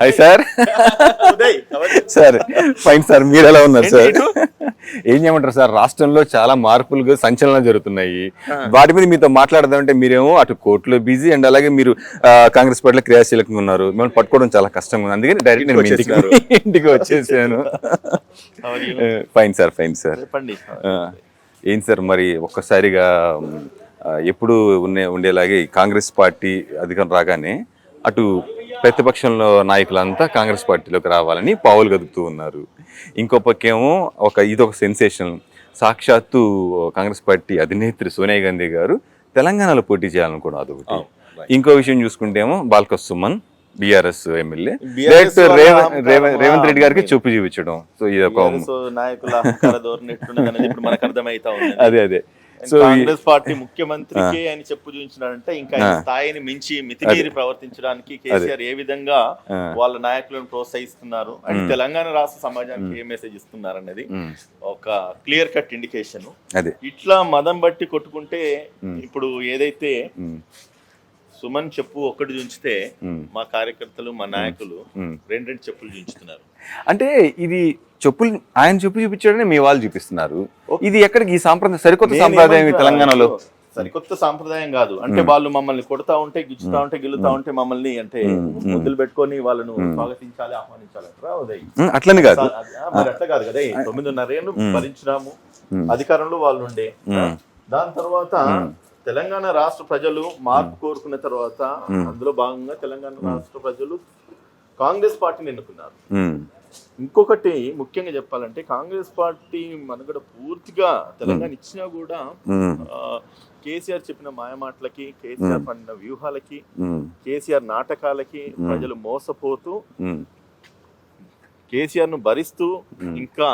Hi sir. Sir fine sir, మీరు ఎలా ఉన్నారు సార్? ఏం చేయమంటారు సార్, రాష్ట్రంలో చాలా మార్పులు సంచలనాలు జరుగుతున్నాయి. వాటి మీద మీతో మాట్లాడదామంటే మీరేమో అటు కోర్టులో బిజీ అండ్ అలాగే మీరు కాంగ్రెస్ పార్టీలో క్రియాశీలకంగా ఉన్నారు. మిమ్మల్ని పట్టుకోవడం చాలా కష్టంగా ఉంది, అందుకని డైరెక్ట్ నేను ఇంటికి వచ్చేసాను. Fine sir, fine sir. ఏం సార్ మరి ఒక్కసారిగా ఎప్పుడు ఉండేలాగే కాంగ్రెస్ పార్టీ అధికారం రాగానే అటు ప్రతిపక్షంలో నాయకులంతా కాంగ్రెస్ పార్టీలోకి రావాలని పావులు కదుపుతూ ఉన్నారు. ఇంకో పక్కేమో ఇదొక సెన్సేషన్, సాక్షాత్తు కాంగ్రెస్ పార్టీ అధినేత్రి సోనియా గాంధీ గారు తెలంగాణలో పోటీ చేయాలనుకోవడం అదొకటి. ఇంకో విషయం చూసుకుంటేమో Balka Suman BRS MLA direct Revanth Reddy గారికి చూపు చూపించడం. సో ఇది ఒక అదే అదే సో కాంగ్రెస్ పార్టీ ముఖ్యమంత్రికి ఆయన చెప్పు చూపించినాడంటే ఇంకా ఆయన స్థాయిని మించి మితిమీరి ప్రవర్తించడానికి కేసీఆర్ ఏ విధంగా వాళ్ళ నాయకులను ప్రోత్సహిస్తున్నారు అండ్ తెలంగాణ రాష్ట్ర సమాజానికి ఏ మెసేజ్ ఇస్తున్నారు అనేది ఒక క్లియర్ కట్ ఇండికేషన్. ఇట్లా మదం బట్టి కొట్టుకుంటే ఇప్పుడు ఏదైతే సుమన్ చెప్పు ఒక్కటి చూంచితే మా కార్యకర్తలు మా నాయకులు రెండు చెప్పులు చూంచుతున్నారు. అంటే ఇది చెప్పులు ఆయన చెప్పు చూపించడమే మీ వాళ్ళు చూపిస్తున్నారు. ఇది ఎక్కడికి ఈ సాంప్రదాయం సరికొత్త సాంప్రదాయం తెలంగాణలో? సరికొత్త సాంప్రదాయం కాదు. అంటే వాళ్ళు మమ్మల్ని కొడతా ఉంటే గిచ్చుతా ఉంటే గిల్లుతా ఉంటే మమ్మల్ని అంటే ముద్దులు పెట్టుకొని వాళ్ళను స్వాగతించాలి ఆహ్వానించాలి ఉదయ్. అట్లని కాదు, మరి అట్లా కాదు కదా. 9.5 ఏళ్ళు భరించినాము, అధికారంలో వాళ్ళు ఉండే. దాని తర్వాత తెలంగాణ రాష్ట్ర ప్రజలు మార్పు కోరుకున్న తర్వాత అందులో భాగంగా తెలంగాణ రాష్ట్ర ప్రజలు కాంగ్రెస్ పార్టీని ఎన్నుకున్నారు. ఇంకొకటి ముఖ్యంగా చెప్పాలంటే కాంగ్రెస్ పార్టీ మనుగడ పూర్తిగా తెలంగాణ ఇచ్చినా కూడా కేసీఆర్ చెప్పిన మాయమాటలకి, కేసీఆర్ పడిన వ్యూహాలకి, కేసీఆర్ నాటకాలకి ప్రజలు మోసపోతూ కేసీఆర్ ను భరిస్తూ ఇంకా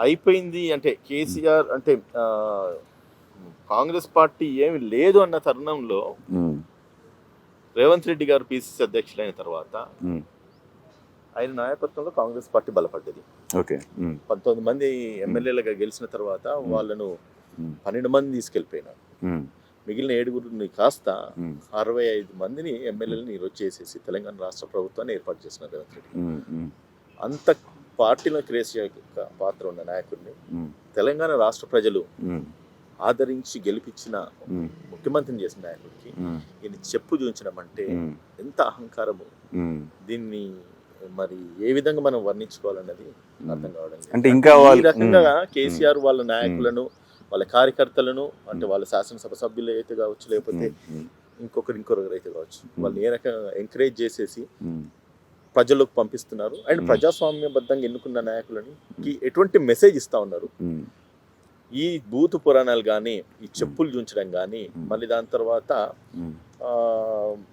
అయిపోయింది అంటే కేసీఆర్ అంటే కాంగ్రెస్ పార్టీ ఏమి లేదు అన్న తరుణంలో రేవంత్ రెడ్డి గారు పిసిసి అధ్యక్షులైన తర్వాత ఆయన నాయకత్వంలో కాంగ్రెస్ పార్టీ బలపడ్డది. 19 మంది ఎమ్మెల్యేలుగా గెలిచిన తర్వాత వాళ్ళను 12 మంది తీసుకెళ్లిపోయినారు. మిగిలిన 7గురిని కాస్త 65 మందిని ఎమ్మెల్యేలను ఈరోజు చేసేసి తెలంగాణ రాష్ట్ర ప్రభుత్వాన్ని ఏర్పాటు చేసినారు రేవంత్ రెడ్డి. అంత పార్టీలో క్రియాశీలక పాత్ర ఉన్న నాయకుడిని తెలంగాణ రాష్ట్ర ప్రజలు ఆదరించి గెలిపించిన ముఖ్యమంత్రిని చేసిన నాయకుడికి ఈయన చెప్పు చూపించడం అంటే ఎంత అహంకారము, దీన్ని మరి ఏ విధంగా మనం వర్ణించుకోవాలన్నది అర్థం కావడం. అంటే ఇంకా ఈ రకంగా కేసీఆర్ వాళ్ళ నాయకులను వాళ్ళ కార్యకర్తలను అంటే వాళ్ళ శాసనసభ సభ్యులు అయితే కావచ్చు, లేకపోతే ఇంకొకరు అయితే కావచ్చు, వాళ్ళని ఏ రకంగా ఎంకరేజ్ చేసేసి ప్రజల్లోకి పంపిస్తున్నారు అండ్ ప్రజాస్వామ్యబద్ధంగా ఎన్నుకున్న నాయకులని ఎటువంటి మెసేజ్ ఇస్తా ఉన్నారు. ఈ భూత పురాణాలు కానీ, ఈ చెప్పులు చూంచడం కానీ, మళ్ళీ దాని తర్వాత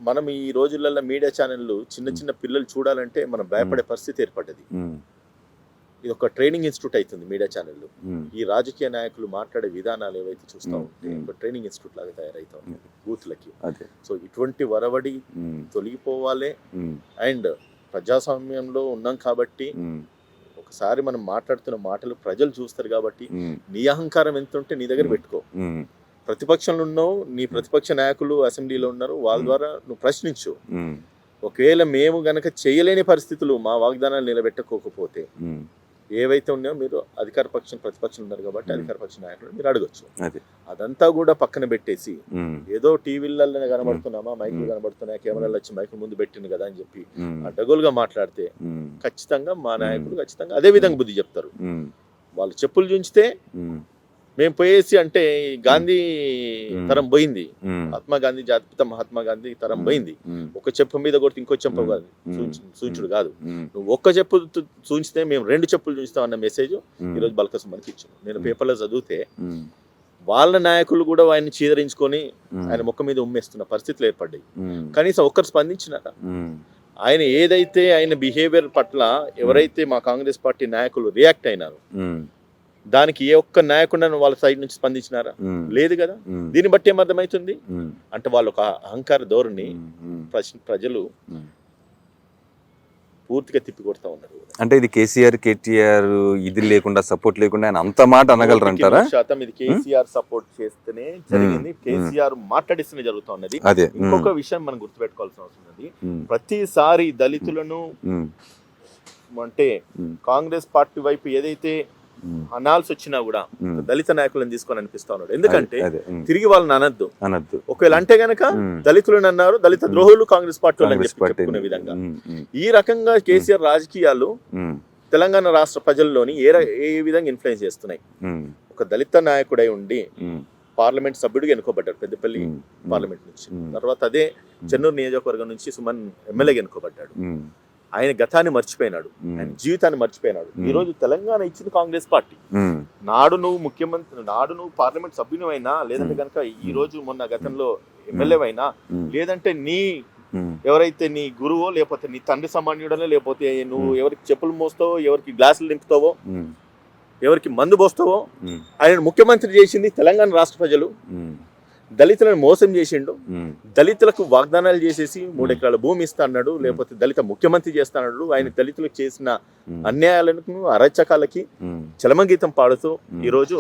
మనం ఈ రోజులలో మీడియా ఛానళ్ళు చిన్న పిల్లలు చూడాలంటే మనం భయపడే పరిస్థితి ఏర్పడ్డది. ఇది ఒక ట్రైనింగ్ ఇన్స్టిట్యూట్ అవుతుంది మీడియా ఛానళ్ళు. ఈ రాజకీయ నాయకులు మాట్లాడే విధానాలు ఏవైతే చూస్తూ ఉంటే ఒక ట్రైనింగ్ ఇన్స్టిట్యూట్ లాగా తయారైతా ఉంది బూత్లకి. సో ఇటువంటి వరవడి తొలగిపోవాలి అండ్ ప్రజాస్వామ్యంలో ఉన్నాం కాబట్టి ఒకసారి మనం మాట్లాడుతున్న మాటలు ప్రజలు చూస్తారు కాబట్టి నీ అహంకారం ఎంత ఉంటే నీ దగ్గర పెట్టుకో. ప్రతిపక్షంలో ఉన్నావు, నీ ప్రతిపక్ష నాయకులు అసెంబ్లీలో ఉన్నారు, వాళ్ళ ద్వారా నువ్వు ప్రశ్నించు. ఒకవేళ మేము గనక చేయలేని పరిస్థితులు మా వాగ్దానాలు నిలబెట్టుకోకపోతే ఏవైతే ఉన్నాయో మీరు అధికార పక్షం ప్రతిపక్షం ఉన్నారు కాబట్టి అధికార పక్ష నాయకులు మీరు అడగొచ్చు. అదంతా కూడా పక్కన పెట్టేసి ఏదో టీవీలలో కనబడుతున్నామా, మైకులు కనబడుతున్నాయా, కెమెరాలు వచ్చి మైకులు ముందు పెట్టింది కదా అని చెప్పి అడ్డగోలుగా మాట్లాడితే ఖచ్చితంగా మా నాయకులు ఖచ్చితంగా అదే విధంగా బుద్ధి చెప్తారు. వాళ్ళు చెప్పులు చూంచితే మేము పోయేసి అంటే గాంధీ తరం పోయింది, మహాత్మా గాంధీ జాతిపిత మహాత్మా గాంధీ తరం పోయింది. ఒక చెప్పు మీద కొడితే ఇంకో చెప్పు కాదు సూచుడు కాదు. నువ్వు ఒక్క చెప్పు సూచితే మేము 2 చెప్పులు చూస్తాం అన్న మెసేజ్ ఈరోజు బల్క సుమన్కి ఇచ్చాను. నేను పేపర్లో చదివితే వాళ్ళ నాయకులు కూడా ఆయన్ని చీదరించుకొని ఆయన ముఖం మీద ఉమ్మేస్తున్న పరిస్థితులు ఏర్పడ్డాయి. కనీసం ఒక్కరు స్పందించినారా? ఆయన ఏదైతే ఆయన బిహేవియర్ పట్ల ఎవరైతే మా కాంగ్రెస్ పార్టీ నాయకులు రియాక్ట్ అయినారు దానికి ఏ ఒక్క నాయకుడు వాళ్ళ సైడ్ నుంచి స్పందించినారా? లేదు కదా. దీన్ని బట్టి ఏమర్థమవుతుంది అంటే వాళ్ళు ఒక అహంకార ధోరణి ప్రజలు పూర్తిగా తిప్పికొడతా ఉన్నారు. అంటే ఇది కేసీఆర్ కేటీఆర్ ఇది లేకుండా సపోర్ట్ లేకుండా ఆయన అంత మాట అనగలరు అంటారా? శాతం ఇది కేసీఆర్ సపోర్ట్ చేస్తేనే జరిగింది, కేసీఆర్ మాట్లాడిస్తేనే జరుగుతా ఉన్నది. అదే ఇంకొక విషయం మనం గుర్తుపెట్టుకోవాల్సిన అవసరం ఉంది, ప్రతిసారి దళితులను అంటే కాంగ్రెస్ పార్టీ వైపు ఏదైతే అనాల్సి వచ్చినా కూడా దళిత నాయకులను తీసుకొని అనిపిస్తా ఉన్నాడు. ఎందుకంటే తిరిగి వాళ్ళని అనద్దు, ఒకవేళ అంటే గనక దళితులను అన్నారు, దళిత ద్రోహులు కాంగ్రెస్ పార్టీ వాళ్ళని చెప్పుకునే విధంగా ఈ రకంగా కేసీఆర్ రాజకీయాలు తెలంగాణ రాష్ట్ర ప్రజల్లోని ఏ విధంగా ఇన్ఫ్లుయెన్స్ చేస్తున్నాయి. ఒక దళిత నాయకుడై ఉండి పార్లమెంట్ సభ్యుడిగా ఎన్నుకోబడ్డాడు పెద్దపల్లి పార్లమెంట్ నుంచి, తర్వాత అదే చెన్నూరు నియోజకవర్గం నుంచి సుమన్ ఎమ్మెల్యేగా ఎన్నుకోబడ్డాడు. ఆయన గతాన్ని మర్చిపోయినాడు, ఆయన జీవితాన్ని మర్చిపోయినాడు. ఈ రోజు తెలంగాణ ఇచ్చింది కాంగ్రెస్ పార్టీ. నాడు నువ్వు ముఖ్యమంత్రి, నాడు నువ్వు పార్లమెంట్ సభ్యునివైనా, లేదంటే కనుక ఈ రోజు మొన్న గతంలో ఎమ్మెల్యేవైనా, లేదంటే నీ ఎవరైతే నీ గురువో, లేకపోతే నీ తండ్రి సమాన్యుడనో, లేకపోతే నువ్వు ఎవరికి చెప్పులు మోస్తావో, ఎవరికి గ్లాసులు నింపుతావో, ఎవరికి మందు పోస్తావో, ఆయన ముఖ్యమంత్రి చేసింది తెలంగాణ రాష్ట్ర ప్రజలు. దళితులను మోసం చేసిండు, దళితులకు వాగ్దానాలు చేసేసి 3 ఎకరాల భూమి ఇస్తా అన్నాడు, లేకపోతే దళిత ముఖ్యమంత్రి చేస్తా అన్నాడు. ఆయన దళితులకు చేసిన అన్యాయాలకు, అరాచకాలకి చలమగీతం పాడుతూ ఈరోజు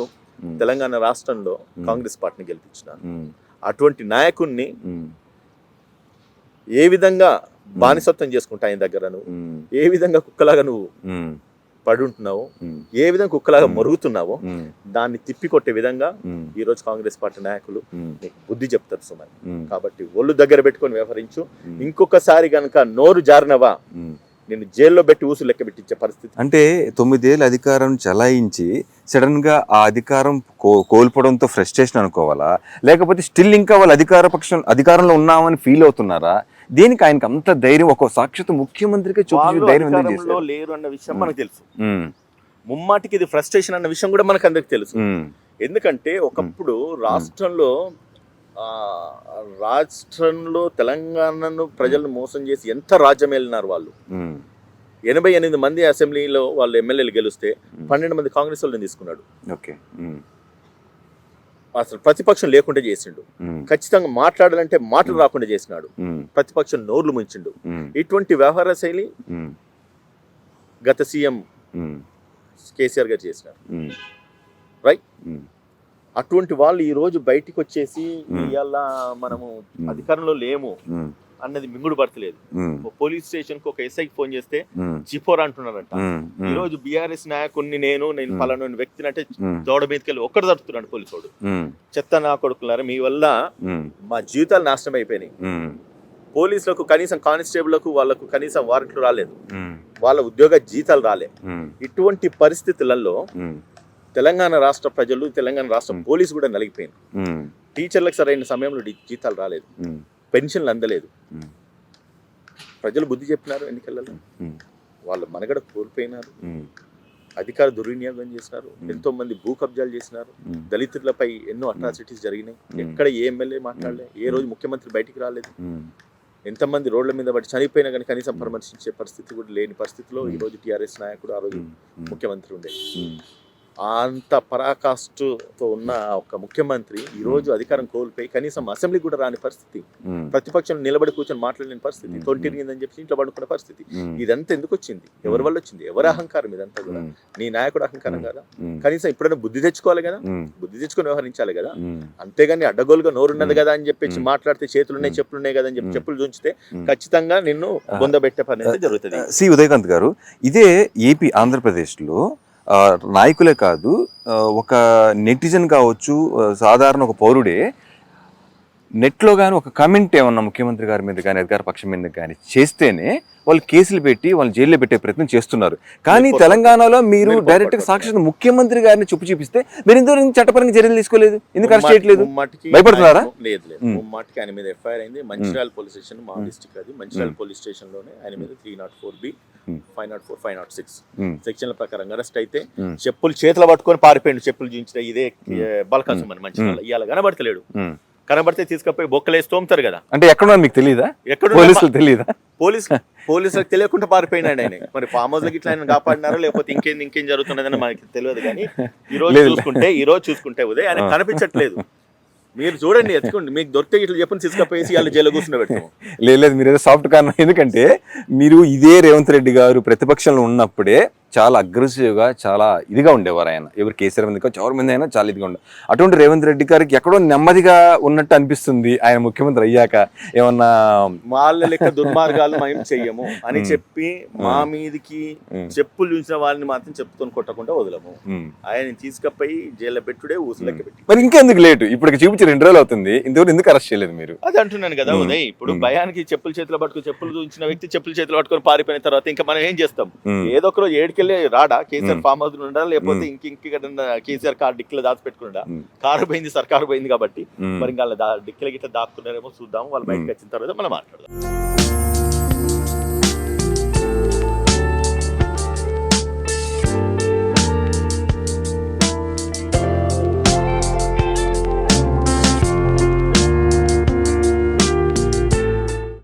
తెలంగాణ రాష్ట్రంలో కాంగ్రెస్ పార్టీని గెలిపించినారు. అటువంటి నాయకుణ్ణి ఏ విధంగా బానిసత్వం చేసుకుంటా ఆయన దగ్గర నువ్వు, ఏ విధంగా కుక్కలాగా నువ్వు పడుంటున్నావు, ఏ విధంగా కుక్కలాగా మరుగుతున్నావో దాన్ని తిప్పికొట్టే విధంగా ఈ రోజు కాంగ్రెస్ పార్టీ నాయకులు నీకు బుద్ధి చెప్తారు సుమన్. కాబట్టి ఒళ్ళు దగ్గర పెట్టుకొని వ్యవహరించు. ఇంకొకసారి గనక నోరు జారినవా నేను జైల్లో పెట్టి ఊసు లెక్క పెట్టించే పరిస్థితి. అంటే 9 ఏళ్ళు అధికారం చలాయించి సడన్ గా ఆ అధికారం కోల్పోవడంతో ఫ్రస్ట్రేషన్ అనుకోవాలా, లేకపోతే స్టిల్ ఇంకా వాళ్ళు అధికారంలో ఉన్నామని ఫీల్ అవుతున్నారా? దేనికి ఆయనకి అంత ధైర్యం? ఒక సాక్షాత్ ముఖ్యమంత్రికి చూపించే ధైర్యం లేరు అన్న విషయం మనకు తెలుసు. ముమ్మాటికి ఇది ఫ్రస్ట్రేషన్ అన్న విషయం కూడా మనకు అందరికి తెలుసు. ఎందుకంటే ఒకప్పుడు రాష్ట్రంలో తెలంగాణను ప్రజలను మోసం చేసి ఎంత రాజ్యం వెళ్ళినారు వాళ్ళు. 88 మంది అసెంబ్లీలో వాళ్ళు ఎమ్మెల్యేలు గెలిస్తే 12 మంది కాంగ్రెస్ వాళ్ళని తీసుకున్నాడు. అసలు ప్రతిపక్షం లేకుండా చేసిండు. ఖచ్చితంగా మాట్లాడాలంటే మాటలు రాకుండా చేసినాడు. ప్రతిపక్షం నోర్లు ముంచిండు. ఇటువంటి వ్యవహార శైలి గత సీఎం కేసీఆర్ గారు చేసినారు. రైట్, అటువంటి వాళ్ళు ఈ రోజు బయటికి వచ్చేసి ఇవాళ మనము అధికారంలో లేము అన్నది మింగుడు పడతలేదు. పోలీస్ స్టేషన్ కు ఒక ఎస్ఐకి ఫోన్ చేస్తే చిపోరా అంటున్నారంట. ఈ రోజు బీఆర్ఎస్ నాయకుడిని నేను పలానా వ్యక్తిని అంటే దోడ మీదకి వెళ్ళి ఒక్కడు తడుతున్నాడు పోలీసు. చెత్త నా కొడుకులారా, మీ వల్ల మా జీవితాలు నాశనం అయిపోయినాయి. పోలీసులకు కనీసం కానిస్టేబుల్లకు వాళ్ళకు కనీసం వారెంట్లు రాలేదు, వాళ్ళ ఉద్యోగ జీతాలు రాలే. ఇటువంటి పరిస్థితులలో తెలంగాణ రాష్ట్ర ప్రజలు, తెలంగాణ రాష్ట్ర పోలీసు కూడా నలిగిపోయింది. టీచర్లకు సరైన సమయంలో జీతాలు రాలేదు, పెన్షన్లు అందలేదు. ప్రజలు బుద్ధి చెప్పినారు ఎన్నికలలో, వాళ్ళ మనగడ కోల్పోయినారు, అధికార దుర్వినియోగం చేసినారు, ఎంతో మంది భూ కబ్జాలు చేసినారు, దళితులపై ఎన్నో అట్రాసిటీస్ జరిగినాయి. ఎక్కడ ఏ ఎమ్మెల్యే మాట్లాడలే, ఏ రోజు ముఖ్యమంత్రి బయటికి రాలేదు. ఎంతమంది రోడ్ల మీద పడి చనిపోయినా కానీ కనీసం పరామర్శించే పరిస్థితి కూడా లేని పరిస్థితిలో ఈ రోజు టీఆర్ఎస్ నాయకుడు ఆ రోజు ముఖ్యమంత్రి ఉండే. అంత పరాకాష్ఠతో ఉన్న ఒక ముఖ్యమంత్రి ఈ రోజు అధికారం కోల్పోయి కనీసం అసెంబ్లీ కూడా రాని పరిస్థితి, ప్రతిపక్షం నిలబడి కూర్చొని మాట్లాడలేని పరిస్థితి, తొంటిరిగిందని చెప్పి ఇంట్లో పడుకున్న పరిస్థితి. ఇదంతా ఎందుకు వచ్చింది? ఎవరి వల్ల వచ్చింది? ఎవరి అహంకారం ఇదంతా కూడా? నీ నాయకుడు అహంకారం కదా? కనీసం ఇప్పుడైనా బుద్ధి తెచ్చుకోవాలి కదా, బుద్ధి తెచ్చుకొని వ్యవహరించాలి కదా. అంతేగాని అడ్డగోలుగా నోరున్నది కదా అని చెప్పేసి మాట్లాడితే చేతులున్నాయి చెప్పులున్నాయి కదా అని చెప్పి చెప్పులు చూంచితే ఖచ్చితంగా నిన్ను బొందబెట్టే పని అయితే జరుగుతుంది. సి ఉదయకాంత్ గారు, ఇదే ఏపీ ఆంధ్రప్రదేశ్లో నాయకులే కాదు, ఒక నెటిజన్ కావచ్చు, సాధారణ ఒక పౌరుడే నెట్లో కానీ ఒక కమెంట్ ఏమన్నా ముఖ్యమంత్రి గారి మీద కానీ అధికార పక్షం మీద కానీ చేస్తేనే వాళ్ళు కేసులు పెట్టి వాళ్ళు జైల్లో పెట్టే ప్రయత్నం చేస్తున్నారు. కానీ తెలంగాణలో మీరు డైరెక్ట్ గా సాక్షాత్ ముఖ్యమంత్రి గారిని చూపిస్తే మీరు ఎందుకు చట్టపరంగా చర్యలు తీసుకోలేదు? ఎందుకు అరెస్ట్ చేయట్లేదు? భయపడుతున్నారా? లేదు, ముమ్మాటికి ఆయన మీద ఎఫ్ఐఆర్ అయింది. మంచిర్యాల పోలీస్ స్టేషన్, మా డిస్ట్రిక్ట్ అది. మంచిర్యాల పోలీస్ స్టేషన్ లోనే ఆయన మీద 304B, 504, 506 సెక్షన్ల ప్రకారం అరెస్ట్ అయితే చెప్పులు చేతులు పట్టుకొని పారిపోయిండు. చెప్పులు చూపించిన ఇదే బల్కాసం అని మంచిర్యాల. ఇవాళ కనబడతలేడు. కనబడితే తీసుకపోయి బొక్కలేసి తోముతారు కదా. అంటే ఎక్కడ మీకు తెలియదా? ఎక్కడ పోలీసులకు తెలియదా? పోలీసులకు తెలియకుండా పారిపోయినాడు ఆయన. మరి ఫామ్ హౌస్ ఇట్లా ఆయన కాపాడినారో లేకపోతే ఇంకేం జరుగుతున్నదని మనకి తెలియదు. కానీ ఈ రోజు చూసుకుంటే ఉదయం ఆయన కనిపించట్లేదు. మీరు చూడండి ఎత్తుకోండి, మీకు దొరికితే ఇట్లా చెప్పని తీసుకపోయేసి వాళ్ళు జైలు కూర్చుని పెడతాము. లేదు మీరు ఏదో సాఫ్ట్ కారణం, ఎందుకంటే మీరు ఇదే రేవంత్ రెడ్డి గారు ప్రతిపక్షంలో ఉన్నప్పుడే చాలా అగ్రెసివ్గా చాలా ఇదిగా ఉండేవారు ఆయన. ఎవరు కేసీఆర్ మీద ఎవరి మీద అయినా చాలా ఇదిగా ఉండేవారు. అటువంటి రేవంత్ రెడ్డి గారికి ఎక్కడో నెమ్మదిగా ఉన్నట్టు అనిపిస్తుంది ఆయన ముఖ్యమంత్రి అయ్యాక. ఏమన్నా వాళ్ళ లెక్క దుర్మార్గాలు మేము చెయ్యము అని చెప్పి మా మీదికి చెప్పులు చూసిన వాళ్ళని మాత్రం చెప్పుకొని కొట్టకుండా వదలము. ఆయన తీసుకపోయి జైల్లో పెట్టుడే ఊసులెక్క పెట్టి. మరి ఇంకెందుకు లేటు? ఇప్పుడు చూపించి 2 రోజులు అవుతుంది, ఇంతవరకు ఎందుకు అరెస్ట్ చేయలేదు మీరు? అది అంటున్నాను కదా ఉదయ్. ఇప్పుడు భయానికి చెప్పులు చేతిలో పట్టుకుని, చెప్పులు చూసిన వ్యక్తి చెప్పులు చేతిలో పట్టుకొని పారిపోయిన తర్వాత ఇంకా మనం ఏం చేస్తాం? ఏదో ఒక రోజు ఏడుకెళ్ళి రాడా కేసీఆర్ ఫామ్ హౌస్ ఉండాలి, లేకపోతే ఇంకెక్కడ కేసీఆర్ కార్ డిక్కీలో దాచిపెట్టుకున్నా. కారు పోయింది, సర్కారు పోయింది కాబట్టి మరి ఇంకా డిక్కీల గిట్ల దాక్కున్నారేమో చూద్దాం. వాళ్ళు బయటకు వచ్చిన తర్వాత మనం మాట్లాడదాం.